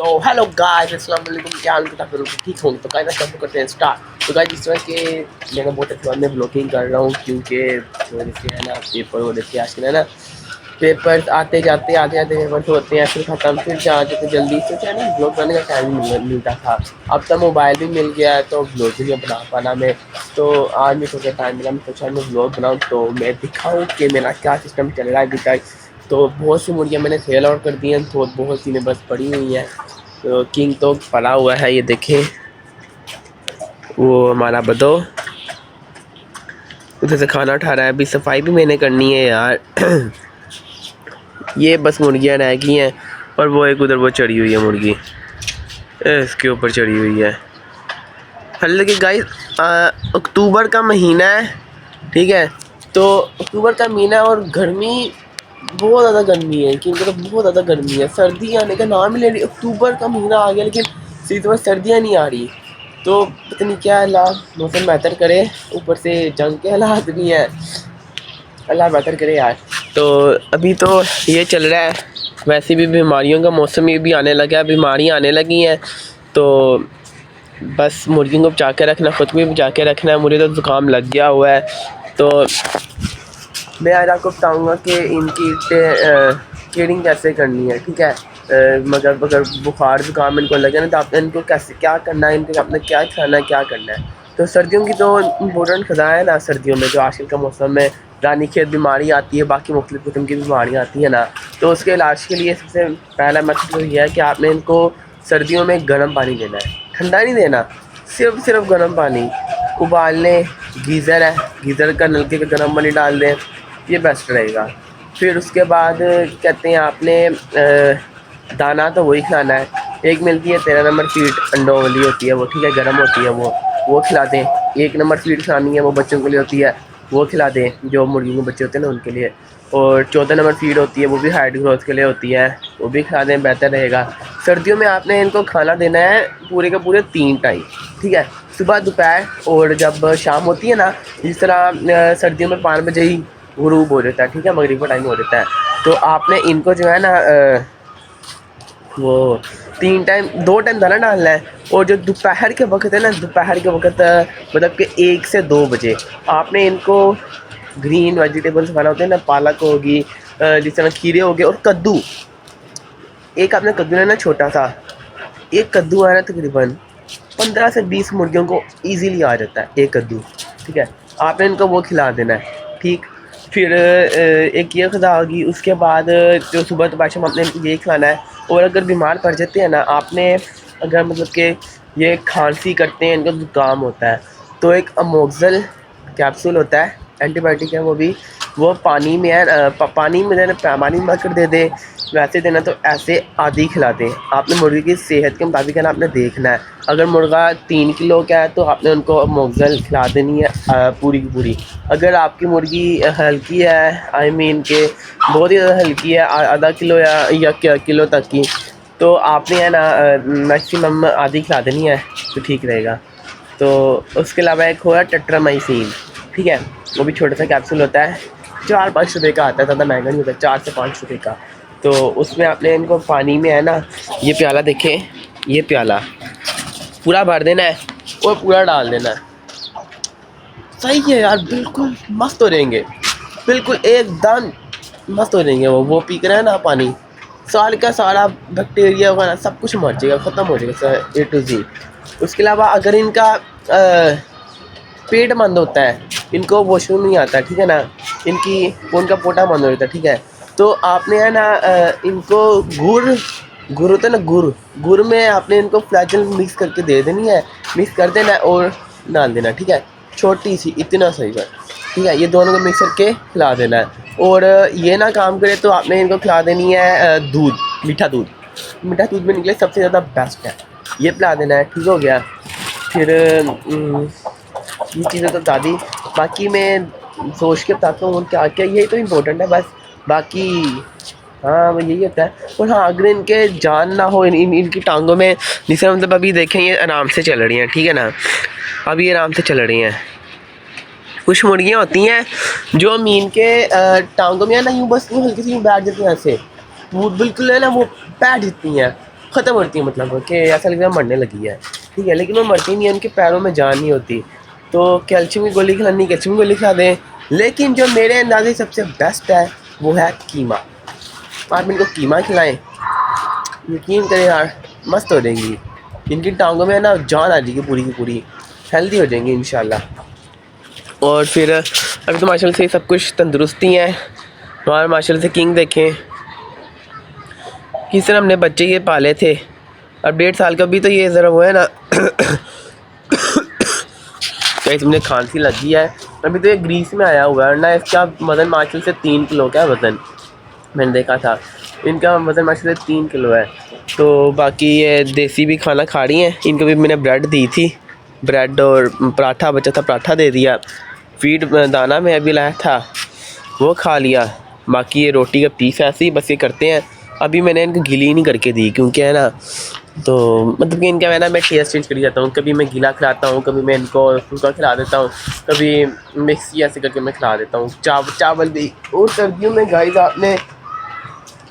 तो hello guys, अस्सलाम वालेकुम। क्या हाल है? फिर ठीक होंगे तो गाइस हम करते हैं स्टार्ट। तो गाइस इस तरह के मैं बहुत अच्छे में ब्लॉगिंग कर रहा हूँ क्योंकि जैसे है ना पेपर हो रहे थे आजकल है ना, पेपर आते जाते पेपर होते हैं फिर ख़त्म, फिर जाते थे जल्दी से है ना ब्लॉग बनाने का टाइम मिलता था। अब तो मोबाइल भी मिल गया है तो ब्लॉग भी नहीं बना पाना मैं। तो आज मैं सोचा टाइम मिला, मैं सोचा मैं ब्लॉग बनाऊँ तो मैं दिखाऊँ कि मेरा क्या सिस्टम चल रहा है अभी तक। तो बहुत सी मुर्गियाँ मैंने सेल आउट कर दी हैं, तो बहुत सी में बस पड़ी हुई हैं। तो किंग तो पड़ा हुआ है, ये देखें वो हमारा बदो उधर से खाना उठा रहा है। अभी सफाई भी मैंने करनी है यार। ये बस मुर्गियाँ रह गई हैं और वो एक उधर वो चढ़ी हुई है मुर्गी, इसके ऊपर चढ़ी हुई है। हालांकि गाइस अक्टूबर का महीना है, ठीक है, तो अक्टूबर का महीना है और गर्मी बहुत ज़्यादा गर्मी है क्योंकि तो बहुत ज़्यादा गर्मी है। सर्दी आने का नाम ही ले रही, अक्टूबर का महीना आ गया लेकिन सीधे पर सर्दियाँ नहीं आ रही। तो पता नहीं क्या अल्लाह मौसम बेहतर करे, ऊपर से जंग के हालात भी हैं, अल्लाह बेहतर करे यार। तो अभी तो ये चल रहा है, वैसे भी बीमारियों का मौसम ये भी आने लगा है, बीमारियाँ आने लगी हैं। तो बस मुर्गियों को बचा के रखना, ख़ुद को भी बचा के रखना है। मुझे तो ज़ुकाम लग गया हुआ है, तो मैं आज आपको बताऊंगा कि इनकी ट्रेडिंग कैसे करनी है, ठीक है। मगर अगर बुखार ज़ुकाम इनको लगे ना तो आपने इनको कैसे क्या करना है, इनको आपने क्या खाना है, क्या करना है। तो सर्दियों की तो इम्पोर्टेंट ख़ज़ा है ना, सर्दियों में जो आजकल का मौसम में रानी खेत बीमारी आती है, बाकी मुख्तलिफ़ किस्म की बीमारियाँ आती हैं ना, तो उसके इलाज के लिए सबसे पहला मकसद ये है कि आपने इनको सर्दियों में गर्म पानी देना है, ठंडा नहीं देना, सिर्फ गर्म पानी उबालने। गीज़र है, गीज़र का नलके का गर्म पानी डाल दें, ये बेस्ट रहेगा। फिर उसके बाद कहते हैं आपने दाना तो वही खिलाना है। एक मिलती है 13 नंबर फीड अंडों वाली होती है वो, ठीक है, गर्म होती है वो खिला दें। 1 नंबर फीड खिलानी है, वो बच्चों के लिए होती है, वो खिला दें, जो मुर्गियों के बच्चे होते हैं ना उनके लिए। और 14 नंबर फीड होती है, वो भी हाइट ग्रोथ के लिए होती है, वो भी खिला दें, बेहतर रहेगा। सर्दियों में आपने इनको खाना देना है पूरे के पूरे 3 टाइम, ठीक है, सुबह दोपहर और जब शाम होती है ना। जिस तरह सर्दियों में 5 बजे ही गुरूब हो जाता है, ठीक है, मगरिब का टाइम हो जाता है, तो आपने इनको जो है ना वो 3 टाइम 2 टाइम दाना डालना है। और जो दोपहर के वक्त है ना, दोपहर के वक्त मतलब कि 1 से 2 बजे आपने इनको ग्रीन वेजिटेबल्स खाना होते हैं ना, पालक होगी, जिस तरह खीरे हो गए और कद्दू। एक आपने कद्दू लेना छोटा सा, एक कद्दू है ना तकरीबन 15 से 20 मुर्गियों को ईजीली आ जाता है एक कद्दू, ठीक है, आपने इनको वो खिला देना है, ठीक। फिर एक ये ग़िज़ा होगी, उसके बाद जो सुबह दोपहर शाम आपने इनको ये खिलाना है। और अगर बीमार पड़ जाते हैं ना आपने, अगर मतलब कि ये खांसी करते हैं, इनको ज़ुकाम होता है, तो एक अमोक्सिल कैप्सूल होता है, एंटीबायोटिक है वो भी, वो पानी में है, पानी में देना, पानी में कर दे दे, वैसे देना तो ऐसे आधी खिला दें। आपने मुर्गी की सेहत के मुताबिक है ना आपने देखना है। अगर मुर्गा 3 किलो का है तो आपने उनको मोगजल खिला देनी है पूरी की पूरी। अगर आपकी मुर्गी हल्की है, आई मीन के बहुत ही ज़्यादा हल्की है, आधा किलो या किलो तक की, तो आपने है ना मैक्सिमम आधी खिला देनी है, तो ठीक रहेगा। तो उसके अलावा एक हो टेट्रामाइसिन, ठीक है, वो भी छोटा सा कैप्सूल होता है, 4-5 रुपये का आता है, ज़्यादा महंगा नहीं होता, 4 से 5 रुपये का। तो उसमें आपने इनको पानी में है ना, ये प्याला देखें, ये प्याला पूरा भर देना है और पूरा डाल देना है। सही है यार, बिल्कुल मस्त हो रहेंगे, बिल्कुल एकदम मस्त हो जाएंगे। वो पी कर है ना पानी, साल का सारा बैक्टीरिया वगैरह सब कुछ मर जाएगा, ख़त्म हो जाएगा A to Z। उसके अलावा अगर इनका पेट बंद होता है, इनको वॉशरूम नहीं आता, ठीक है ना, उनका पोटा बंद हो जाता है, ठीक है, तो आपने है ना इनको गुड़ होता है ना, गुड़ में आपने इनको फ्लैजल मिक्स करके दे देनी है, मिक्स कर देना है और डाल देना, ठीक है, छोटी सी इतना सही है, ठीक है, ये दोनों को मिक्स करके खिला देना है। और ये ना काम करे तो आपने इनको खिला देनी है दूध, मीठा दूध में निकले सबसे ज़्यादा बेस्ट है, ये पिला देना है, ठीक हो गया। फिर ये चीज़ें तो दादी, बाकी मैं सोच के बताता हूँ क्या क्या, यही तो इम्पोर्टेंट है बस, बाकी हाँ वो यही होता है। और हाँ, अगर इनके जान ना हो इनकी टांगों में, जिसे मतलब अभी देखें ये आराम से चल रही हैं, ठीक है ना, अभी आराम से चल रही हैं। कुछ मुर्गियाँ होती हैं जो मीन के टांगों में है ना यूँ बस यूँ हल्की सी यूँ बैठ जाती हैं ऐसे, वो बिल्कुल है ना वो बैठ जाती हैं, ختم ہوتی ہے، مطلب کہ ایسا لگتا ہے مرنے لگی ہے، ٹھیک ہے، لیکن وہ مرتی نہیں ہے، ان کے پیروں میں جان نہیں ہوتی. تو کیلشیم کی گولی کھلانی، کیلشیم کی گولی کھلا دیں. لیکن جو میرے اندازے سب سے بیسٹ ہے وہ ہے قیمہ. آپ ان کو قیمہ کھلائیں، یقین کریں یار مست ہو جائیں گی. ان کی ٹانگوں میں نا جان آ جائے گی پوری کی پوری، ہیلدی ہو جائیں گی انشاءاللہ. اور پھر ابھی تو ماشاء اللہ سے سب کچھ تندرستی ہیں. اور ماشاء اللہ سے کنگ دیکھیں کس طرح ہم نے بچے یہ پالے تھے. اب 1.5 سال کا بھی تو یہ ذرا وہ ہے نا کہ تم نے کھانسی لگی ہے. ابھی تو یہ گریس میں آیا ہوا ہے نا. اس کا وزن ماشاء اللہ سے 3 کلو کا وزن میں نے دیکھا تھا. ان کا وزن ماشاء اللہ سے 3 کلو ہے. تو باقی یہ دیسی بھی کھانا کھا رہی ہیں. ان کو بھی میں نے بریڈ دی تھی، بریڈ اور پراٹھا بچا تھا، پراٹھا دے دیا. فیڈ دانہ میں ابھی لایا تھا وہ کھا لیا. باقی یہ روٹی کا پیس ایسے ہی بس یہ کرتے ہیں. ابھی میں نے ان کو گیلی نہیں کر کے دی کیونکہ ہے نا، تو مطلب کہ ان کا میں ٹیسٹ چینج کری جاتا ہوں. کبھی میں گیلا کھلاتا ہوں، کبھی میں ان کو سوکھا کھلا دیتا ہوں، کبھی مکسی ایسے کر کے میں کھلا دیتا ہوں. چاول بھی. اور سردیوں میں گائز آپ نے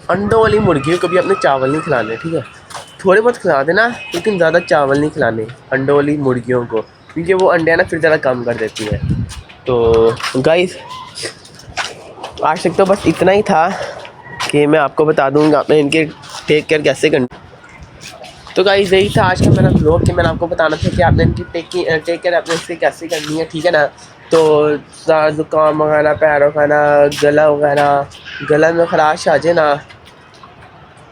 انڈوں والی مرغی کبھی اپنے چاول نہیں کھلانے، ٹھیک ہے، تھوڑے بہت کھلا دینا لیکن زیادہ چاول نہیں کھلانے انڈوں والی مرغیوں کو، کیونکہ وہ انڈے نا پھر زیادہ کم کر دیتی ہے. تو گائز آج تک تو بس اتنا ہی تھا کہ میں آپ کو بتا دوں گا آپ نے ان کے ٹیک کیئر کیسے کرنی. تو گائز یہی تھا آج کا میرا بلاگ کہ میں نے آپ کو بتانا تھا کہ آپ نے ان کی ٹیک کیئر آپ نے اس سے کیسے کرنی ہے، ٹھیک ہے نا. تو زکام وغیرہ، پیر وغیرہ، گلا وغیرہ، گلا میں خراش آ جائے نا،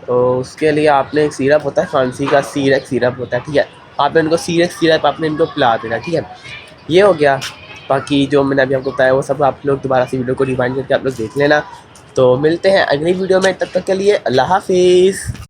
تو اس کے لیے آپ نے ایک سیرپ ہوتا ہے کھانسی کا، سیرک سیرپ ہوتا ہے، ٹھیک ہے. آپ نے ان کو سیرک سیرپ آپ نے ان کو پلا دینا، ٹھیک ہے. یہ ہو گیا. باقی جو میں نے ابھی آپ کو بتایا وہ سب آپ لوگ دوبارہ سے ویڈیو کو ریوائنڈ کر کے آپ لوگ دیکھ لینا. تو ملتے ہیں اگلی ویڈیو میں، تب تک کے لیے اللہ حافظ.